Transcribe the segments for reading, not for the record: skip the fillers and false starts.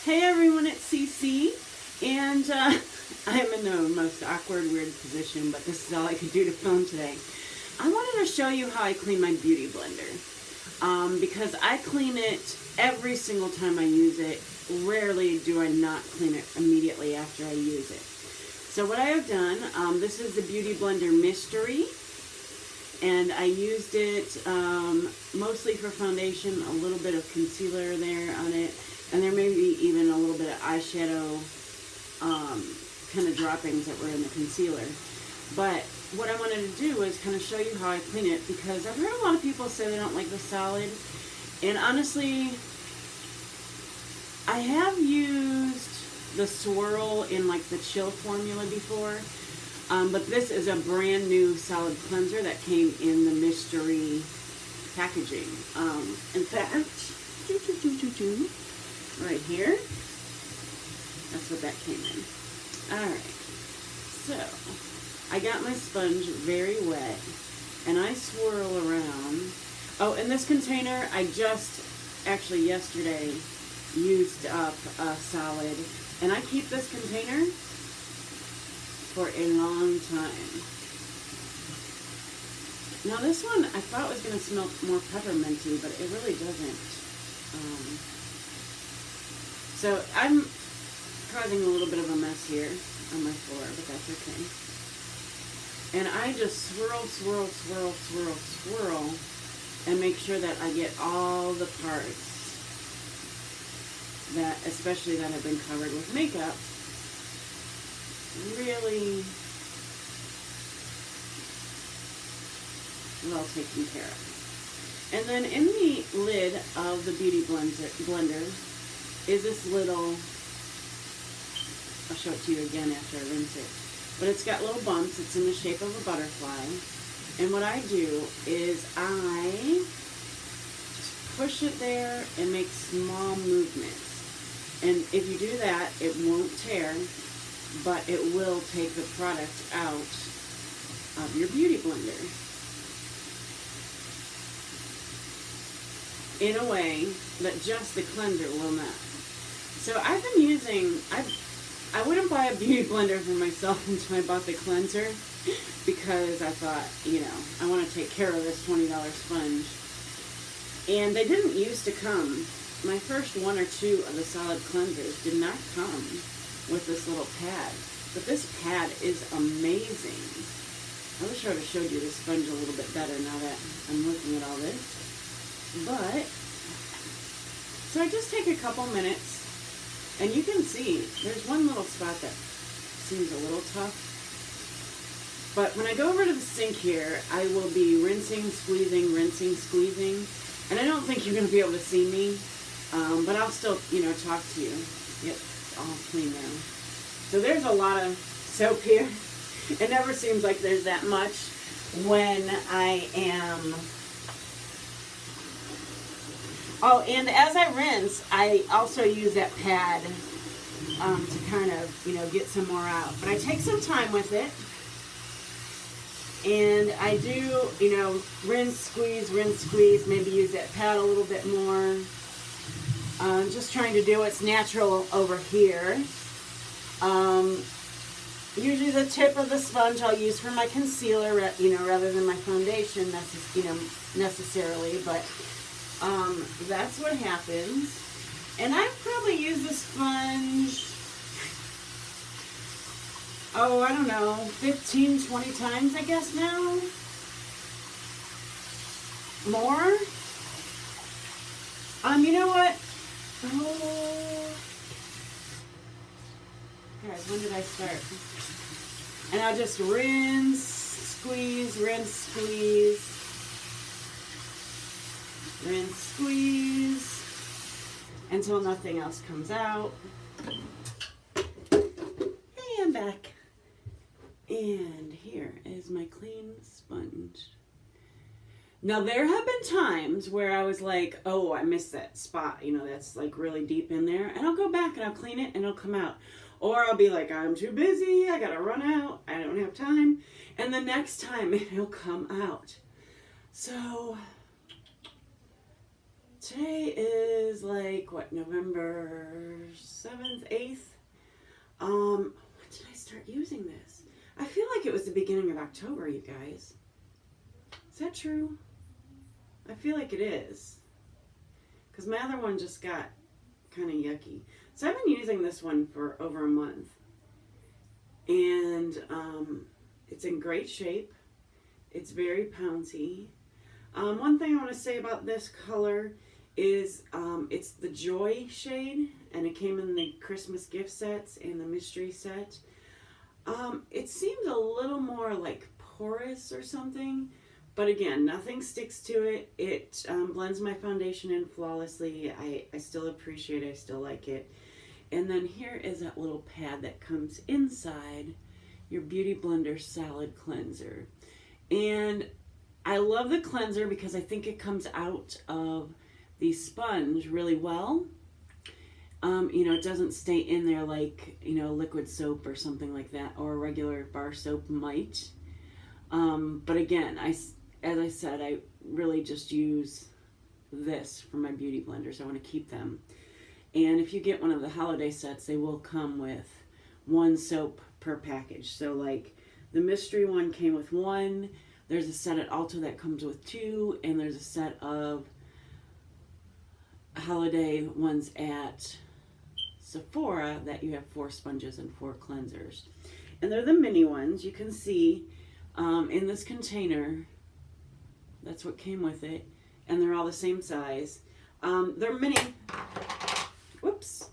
Hey everyone, it's Cece, and I'm in the most awkward, weird position, but this is all I could do to film today. I wanted to show you how I clean my beauty blender, because I clean it every single time I use it. Rarely do I not clean it immediately after I use it. So what I have done, this is the Beauty Blender Mystery, and I used it mostly for foundation, a little bit of concealer there on it, and there may be even a little bit of eyeshadow kind of droppings that were in the concealer. But what I wanted to do is kind of show you how I clean it, because I've heard a lot of people say they don't like the solid, and honestly, I have used the swirl in like the chill formula before, but this is a brand new solid cleanser that came in the mystery packaging. In fact, right here, that's what that came in. Alright, so I got my sponge very wet, and I swirl around. Oh, and this container, I just, actually yesterday, used up a solid, and I keep this container for a long time. Now this one I thought was going to smell more pepperminty, but it really doesn't. So I'm causing a little bit of a mess here on my floor, but that's okay. And I just swirl, swirl, swirl, swirl, swirl, and make sure that I get all the parts that, especially that have been covered with makeup, really well taken care of. And then in the lid of the Beauty Blender is this little, I'll show it to you again after I rinse it, but it's got little bumps. It's in the shape of a butterfly. And what I do is I just push it there and make small movements. And if you do that, it won't tear, but it will take the product out of your beauty blender in a way that just the cleanser will not. So I've been using, I wouldn't buy a beauty blender for myself until I bought the cleanser, because I thought, you know, I want to take care of this $20 sponge. And they didn't used to come. My first one or two of the solid cleansers did not come with this little pad. But this pad is amazing. I wish I would have showed you the sponge a little bit better now that I'm looking at all this. But, so I just take a couple minutes, and you can see there's one little spot that seems a little tough. But when I go over to the sink here, I will be rinsing, squeezing, rinsing, squeezing. And I don't think you're going to be able to see me, but I'll still, you know, talk to you. Yep, it's all clean now. So there's a lot of soap here. It never seems like there's that much when I am... Oh, and as I rinse, I also use that pad to kind of, you know, get some more out. But I take some time with it. And I do, you know, rinse, squeeze, maybe use that pad a little bit more. Just trying to do what's natural over here. Usually the tip of the sponge I'll use for my concealer, you know, rather than my foundation, necessarily. But that's what happens. And I've probably used the sponge, oh, I don't know, 15, 20 times, I guess now. More? You know what? Oh. Guys, when did I start? And I'll just rinse, squeeze, rinse, squeeze. Rinse, squeeze, until nothing else comes out. Hey, I'm back. And here is my clean sponge. Now, there have been times where I was like, oh, I missed that spot, you know, that's like really deep in there. And I'll go back and I'll clean it and it'll come out. Or I'll be like, I'm too busy, I gotta run out, I don't have time. And the next time it'll come out. So today is like, what, November 7th, 8th? When did I start using this? I feel like it was the beginning of October, you guys. Is that true? I feel like it is. Because my other one just got kind of yucky. So I've been using this one for over a month. And it's in great shape. It's very pouncy. One thing I want to say about this color is it's the Joy shade, and it came in the Christmas gift sets and the mystery set. It seems a little more like porous or something, but again, nothing sticks to it. It blends my foundation in flawlessly. I still appreciate it. I still like it. And then here is that little pad that comes inside your Beauty Blender Solid Cleanser. And I love the cleanser because I think it comes out of the sponge really well. You know, it doesn't stay in there like, you know, liquid soap or something like that, or a regular bar soap might. But again, as I said, I really just use this for my beauty blenders. I want to keep them. And if you get one of the holiday sets, they will come with one soap per package. So like the mystery one came with one. There's a set at Ulta that comes with two, and there's a set of holiday ones at Sephora that you have 4 sponges and 4 cleansers. And they're the mini ones. You can see in this container, that's what came with it, and they're all the same size. They're mini, whoops,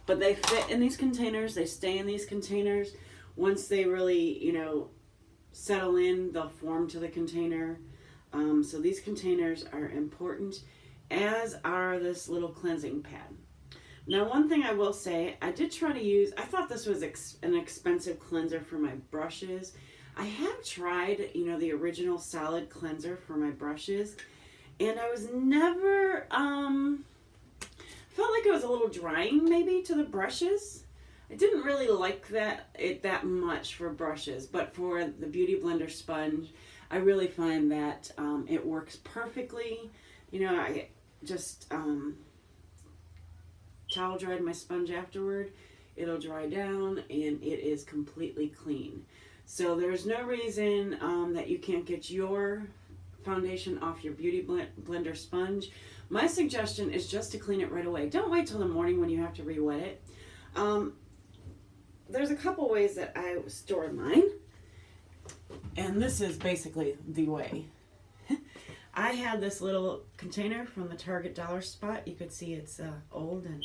but they fit in these containers. They stay in these containers. Once they really, you know, settle in, they'll form to the container. So these containers are important, as are this little cleansing pad. Now, one thing I will say, I did try to use, I thought this was an expensive cleanser for my brushes. I have tried, you know, the original solid cleanser for my brushes, and I was never, felt like it was a little drying maybe to the brushes. I didn't really like that much for brushes, but for the Beauty Blender sponge, I really find that it works perfectly. You know, I just towel dried my sponge afterward. It'll dry down and it is completely clean. So there's no reason that you can't get your foundation off your Beauty Blender sponge. My suggestion is just to clean it right away. Don't wait till the morning when you have to re-wet it. There's a couple ways that I store mine, and this is basically the way. I had this little container from the Target Dollar Spot. You could see it's old and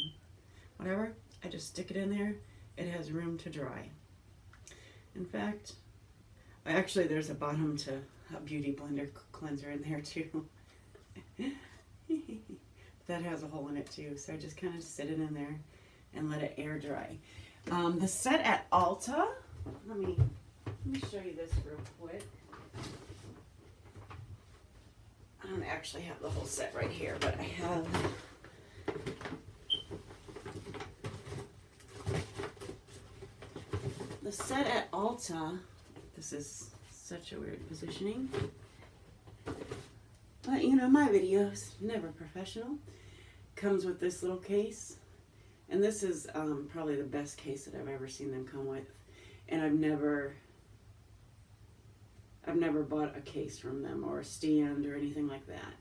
whatever. I just stick it in there. It has room to dry. In fact, actually there's a bottom to a Beauty Blender cleanser in there too. That has a hole in it too. So I just kind of sit it in there and let it air dry. The set at Ulta, let me show you this real quick. I don't actually have the whole set right here, but I have the set at Ulta. This is such a weird positioning, but you know, my videos, never professional. Comes with this little case, and this is probably the best case that I've ever seen them come with, and I've never bought a case from them or a stand or anything like that,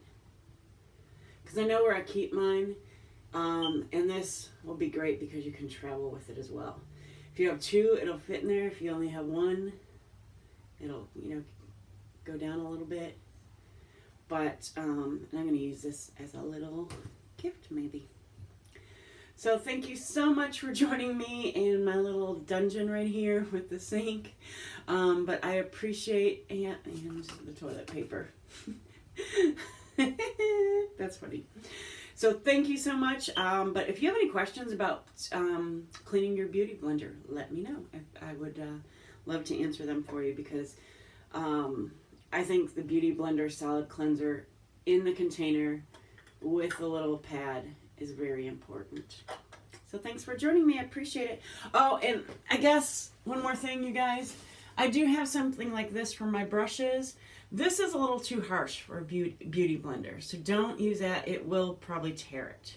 because I know where I keep mine. And this will be great because you can travel with it as well. If you have 2, it'll fit in there. If you only have 1, it'll, you know, go down a little bit. But I'm going to use this as a little gift maybe. So thank you so much for joining me in my little dungeon right here with the sink. But I appreciate, and the toilet paper. That's funny. So thank you so much. But if you have any questions about cleaning your Beauty Blender, let me know. I would love to answer them for you, because I think the Beauty Blender Solid Cleanser in the container with the little pad is very important. So thanks for joining me. I appreciate it. Oh, and I guess one more thing, you guys. I do have something like this for my brushes, This is a little too harsh for a beauty blender, so don't use that. It will probably tear it.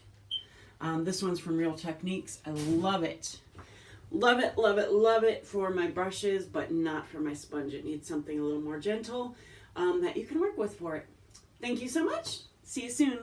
This one's from Real Techniques. I love it. Love it, love it, love it for my brushes, but not for my sponge. It needs something a little more gentle that you can work with for it. Thank you so much. See you soon.